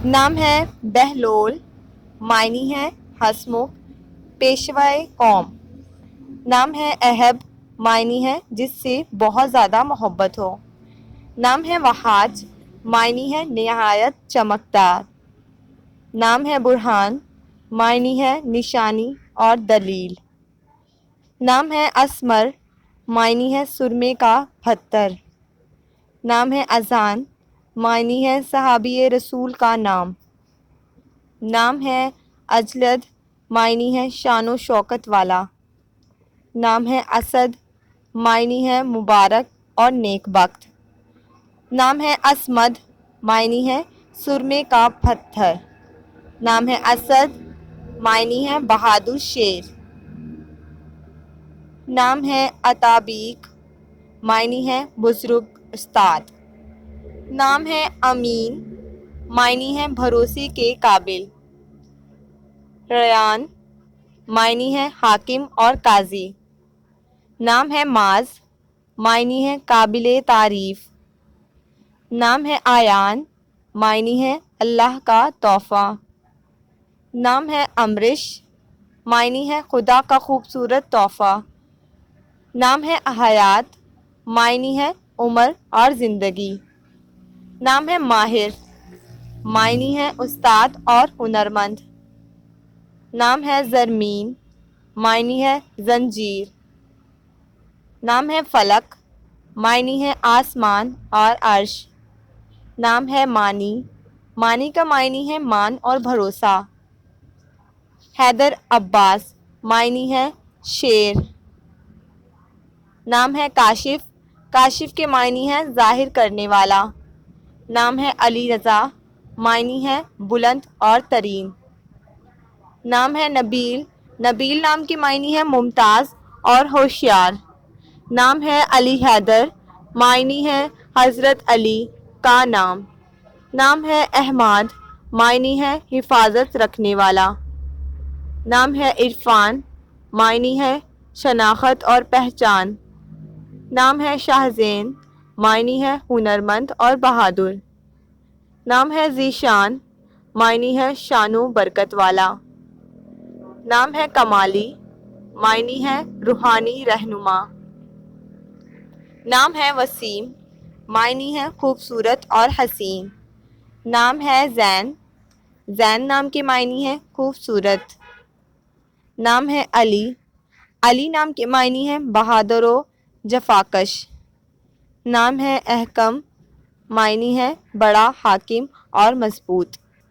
نام ہے بہلول، معنی ہے ہسمکھ، پیشوائے قوم۔ نام ہے اہب، معنی ہے جس سے بہت زیادہ محبت ہو۔ نام ہے وحاج، معنی ہے نہایت چمکدار۔ نام ہے برہان، معنی ہے نشانی اور دلیل۔ نام ہے اسمر، معنی ہے سرمے کا پتھر۔ نام ہے اذان، معنی ہے صحابی رسول کا نام۔ نام ہے اجلد، معنی ہے شان و شوکت والا۔ نام ہے اسد، معنی ہے مبارک اور نیک بخت۔ نام ہے اسمد، معنی ہے سرمے کا پتھر۔ نام ہے اسد، معنی ہے بہادر شیر۔ نام ہے عطابیک، معنی ہے بزرگ استاد۔ نام ہے امین، معنی ہے بھروسے کے قابل۔ ریان، معنی ہے حاکم اور قاضی۔ نام ہے معاذ، معنی ہے قابل تعریف۔ نام ہے آیان، معنی ہے اللہ کا تحفہ۔ نام ہے امرش، معنی ہے خدا کا خوبصورت تحفہ۔ نام ہے حیات، معنی ہے عمر اور زندگی۔ نام ہے ماہر، معنی ہے استاد اور ہنرمند۔ نام ہے زرمین، معنی ہے زنجیر۔ نام ہے فلک، معنی ہے آسمان اور عرش۔ نام ہے مانی، مانی کا معنی ہے مان اور بھروسہ۔ حیدر عباس، معنی ہے شیر۔ نام ہے کاشف، کاشف کے معنی ہے ظاہر کرنے والا۔ نام ہے علی رضا، معنی ہے بلند اور ترین۔ نام ہے نبیل، نبیل نام کے معنی ہے ممتاز اور ہوشیار۔ نام ہے علی حیدر، معنی ہے حضرت علی کا نام۔ نام ہے احمد، معنی ہے حفاظت رکھنے والا۔ نام ہے عرفان، معنی ہے شناخت اور پہچان۔ نام ہے شاہزین، معنی ہے ہنرمند اور بہادر۔ نام ہے ذیشان، معنی ہے شان و برکت والا۔ نام ہے کمالی، معنی ہے روحانی رہنما۔ نام ہے وسیم، معنی ہے خوبصورت اور حسین۔ نام ہے زین، زین نام کے معنی ہے خوبصورت۔ نام ہے علی، علی نام کے معنی ہے بہادر و جفاکش۔ نام ہے احکم، معنی ہے بڑا حاکم اور مضبوط۔